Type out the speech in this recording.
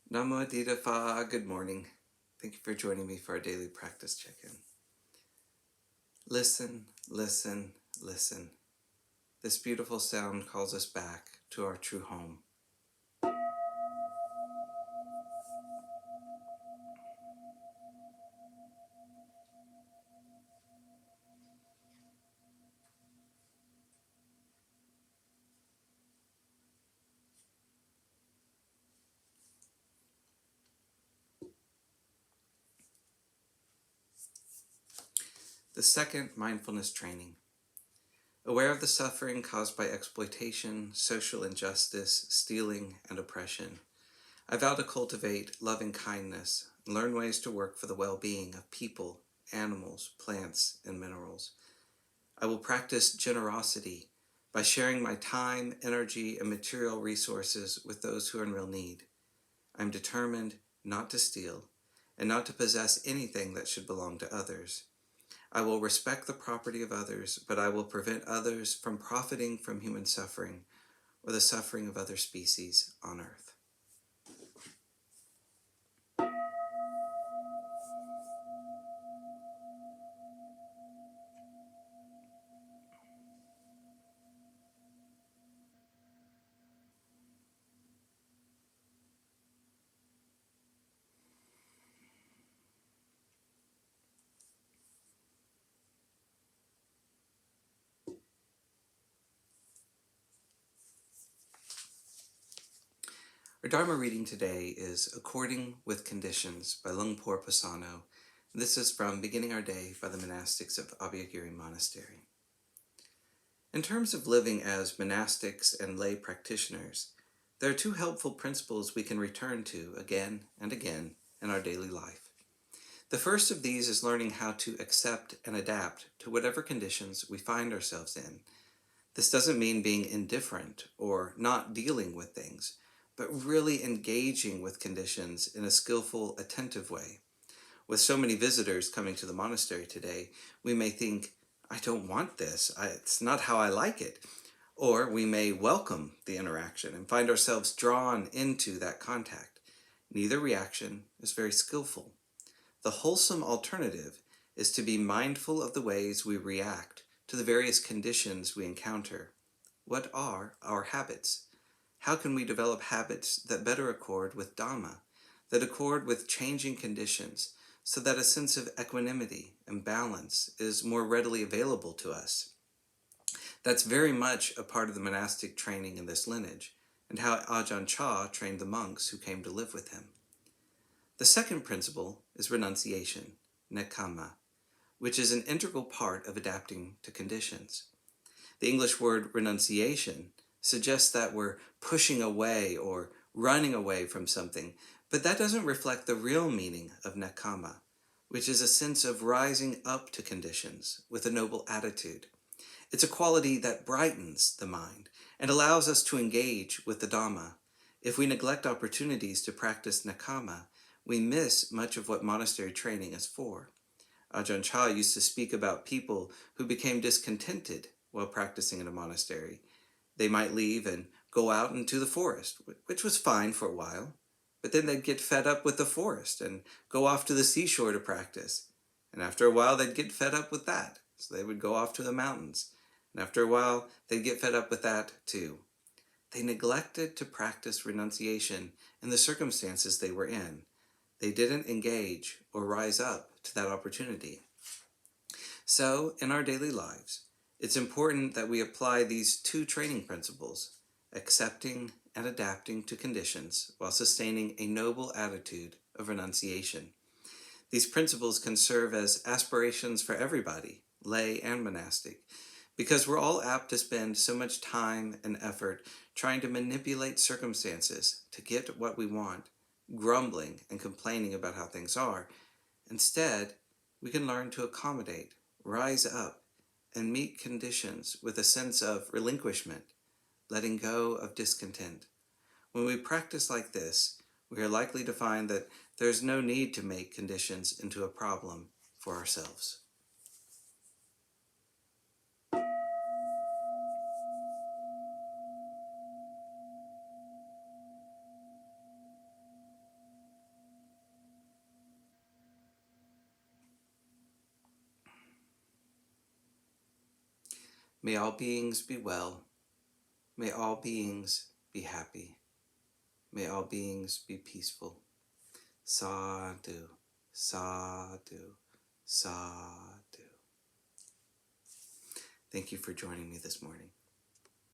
Namo Adita Pha, good morning. Thank you for joining me for our daily practice check-in. Listen, listen, listen. This beautiful sound calls us back to our true home. The second mindfulness training. Aware of the suffering caused by exploitation, social injustice, stealing, and oppression, I vow to cultivate loving kindness and learn ways to work for the well-being of people, animals, plants, and minerals. I will practice generosity by sharing my time, energy, and material resources with those who are in real need. I am determined not to steal and not to possess anything that should belong to others. I will respect the property of others, but I will prevent others from profiting from human suffering or the suffering of other species on earth. Our Dharma reading today is According with Conditions by Lungpo Pasano. This is from Beginning Our Day by the monastics of Abhayagiri Monastery. In terms of living as monastics and lay practitioners, there are two helpful principles we can return to again and again in our daily life. The first of these is learning how to accept and adapt to whatever conditions we find ourselves in. This doesn't mean being indifferent or not dealing with things, but really engaging with conditions in a skillful, attentive way. With so many visitors coming to the monastery today, we may think, I don't want this, it's not how I like it. Or we may welcome the interaction and find ourselves drawn into that contact. Neither reaction is very skillful. The wholesome alternative is to be mindful of the ways we react to the various conditions we encounter. What are our habits? How can we develop habits that better accord with Dhamma, that accord with changing conditions, so that a sense of equanimity and balance is more readily available to us? That's very much a part of the monastic training in this lineage, and how Ajahn Chah trained the monks who came to live with him. The second principle is renunciation, nekkhamma, which is an integral part of adapting to conditions. The English word renunciation suggests that we're pushing away or running away from something, but that doesn't reflect the real meaning of nekkhamma, which is a sense of rising up to conditions with a noble attitude. It's a quality that brightens the mind and allows us to engage with the Dhamma. If we neglect opportunities to practice nekkhamma, we miss much of what monastery training is for. Ajahn Chah used to speak about people who became discontented while practicing in a monastery. They might leave and go out into the forest, which was fine for a while, but then they'd get fed up with the forest and go off to the seashore to practice. And after a while, they'd get fed up with that, so they would go off to the mountains. And after a while, they'd get fed up with that too. They neglected to practice renunciation in the circumstances they were in. They didn't engage or rise up to that opportunity. So, in our daily lives, it's important that we apply these two training principles, accepting and adapting to conditions while sustaining a noble attitude of renunciation. These principles can serve as aspirations for everybody, lay and monastic, because we're all apt to spend so much time and effort trying to manipulate circumstances to get what we want, grumbling and complaining about how things are. Instead, we can learn to accommodate, rise up, and meet conditions with a sense of relinquishment, letting go of discontent. When we practice like this, we are likely to find that there's no need to make conditions into a problem for ourselves. May all beings be well. May all beings be happy. May all beings be peaceful. Sadhu, sadhu, sadhu. Thank you for joining me this morning.